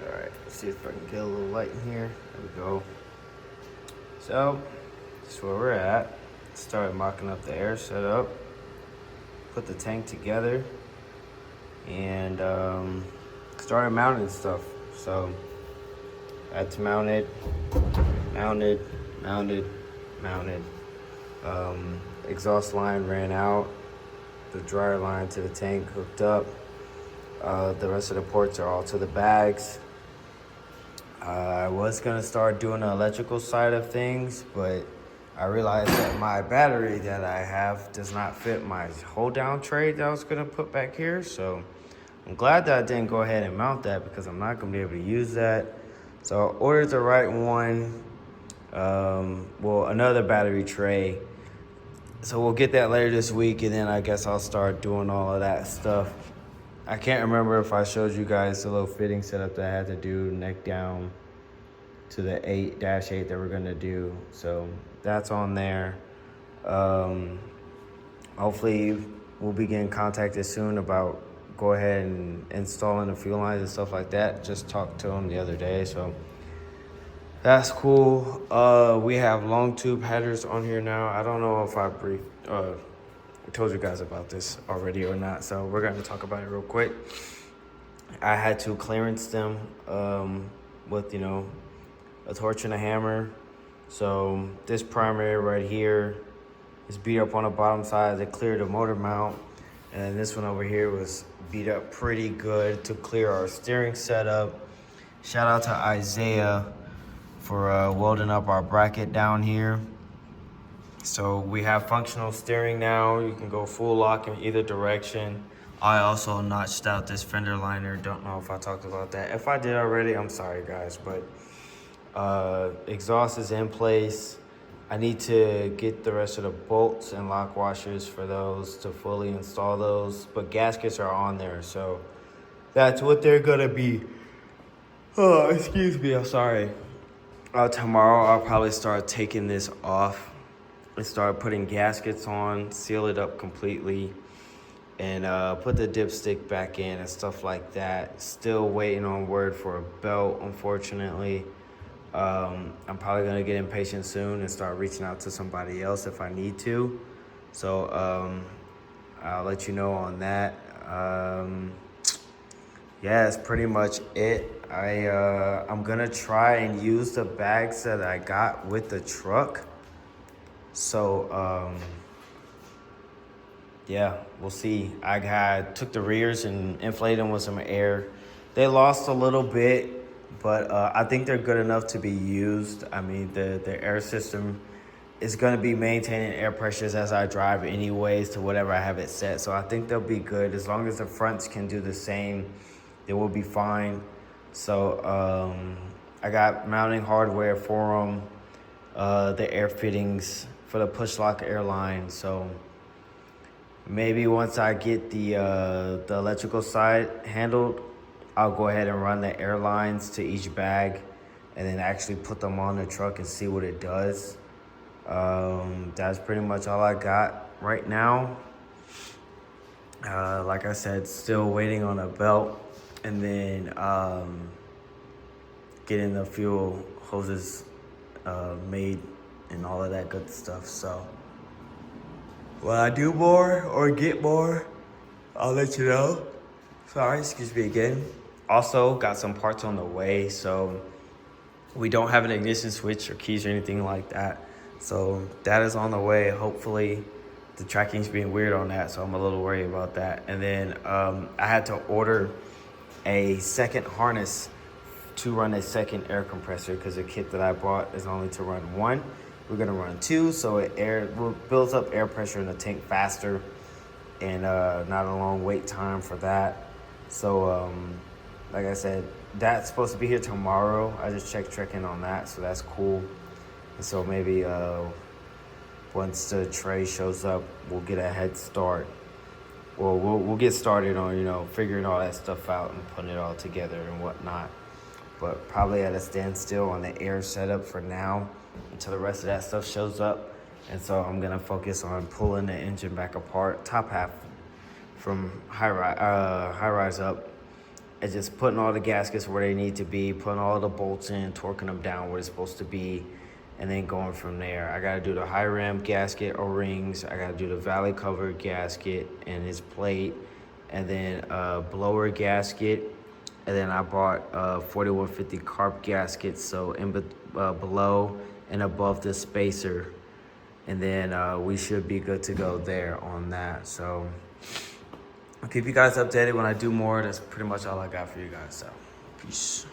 Alright, let's see if I can get a little light in here. There we go. So, this is where we're at. Started mocking up the air setup. Put the tank together. And started mounting stuff. So, I had to mounted. Exhaust line ran out. The dryer line to the tank hooked up. The rest of the ports are all to the bags. I was gonna start doing the electrical side of things, but I realized that my battery that I have does not fit my hold down tray that I was gonna put back here. So I'm glad that I didn't go ahead and mount that because I'm not gonna be able to use that. So I ordered the right one. Another battery tray. So we'll get that later this week, and then I guess I'll start doing all of that stuff. I can't remember if I showed you guys the little fitting setup that I had to do neck down to the 8-8 that we're gonna do. So that's on there. Hopefully we'll be getting contacted soon about go ahead and installing the fuel lines and stuff like that. Just talked to them the other day, so that's cool. We have long tube headers on here now. I don't know if I told you guys about this already or not, so we're gonna talk about it real quick. I had to clearance them with a torch and a hammer. So this primary right here is beat up on the bottom side to clear the motor mount, and this one over here was beat up pretty good to clear our steering setup. Shout out to Isaiah for welding up our bracket down here. So we have functional steering now. You can go full lock in either direction. I also notched out this fender liner. Don't know if I talked about that. If I did already, I'm sorry guys, but exhaust is in place. I need to get the rest of the bolts and lock washers for those to fully install those, but gaskets are on there, so that's what they're gonna be. Oh, excuse me, I'm sorry. Tomorrow I'll probably start taking this off and start putting gaskets on, seal it up completely, and put the dipstick back in and stuff like that. Still waiting on word for a belt, unfortunately. I'm probably gonna get impatient soon and start reaching out to somebody else if I need to. So I'll let you know on that. Yeah, that's pretty much it. I'm gonna try and use the bags that I got with the truck. So yeah, we'll see. I took the rears and inflated them with some air. They lost a little bit, but I think they're good enough to be used. I mean, the air system is going to be maintaining air pressures as I drive anyways to whatever I have it set. So I think they'll be good. As long as the fronts can do the same, they will be fine. So I got mounting hardware for them, the air fittings for the push lock airline. So maybe once I get the electrical side handled, I'll go ahead and run the airlines to each bag and then actually put them on the truck and see what it does. That's pretty much all I got right now. Like I said, still waiting on a belt and then getting the fuel hoses made and all of that good stuff. So when I do more or get more, I'll let you know. Sorry, excuse me again. Also got some parts on the way, so we don't have an ignition switch or keys or anything like that. So that is on the way. Hopefully the tracking's being weird on that, so I'm a little worried about that. And then I had to order a second harness to run a second air compressor because the kit that I bought is only to run one. We're gonna run two, so it builds up air pressure in the tank faster and not a long wait time for that. So like I said, that's supposed to be here tomorrow. I just checked trekking on that, so that's cool. And so maybe once the tray shows up, we'll get a head start. Well, we'll get started on figuring all that stuff out and putting it all together and whatnot. But probably at a standstill on the air setup for now until the rest of that stuff shows up. And so I'm gonna focus on pulling the engine back apart, top half from high rise up, and just putting all the gaskets where they need to be, putting all the bolts in, torquing them down where it's supposed to be, and then going from there. I gotta do the high ram gasket O-rings. I gotta do the valley cover gasket and its plate, and then blower gasket. And then I bought 4150 carp gaskets, so below and above the spacer. And then we should be good to go there on that. So I'll keep you guys updated when I do more. That's pretty much all I got for you guys. So peace.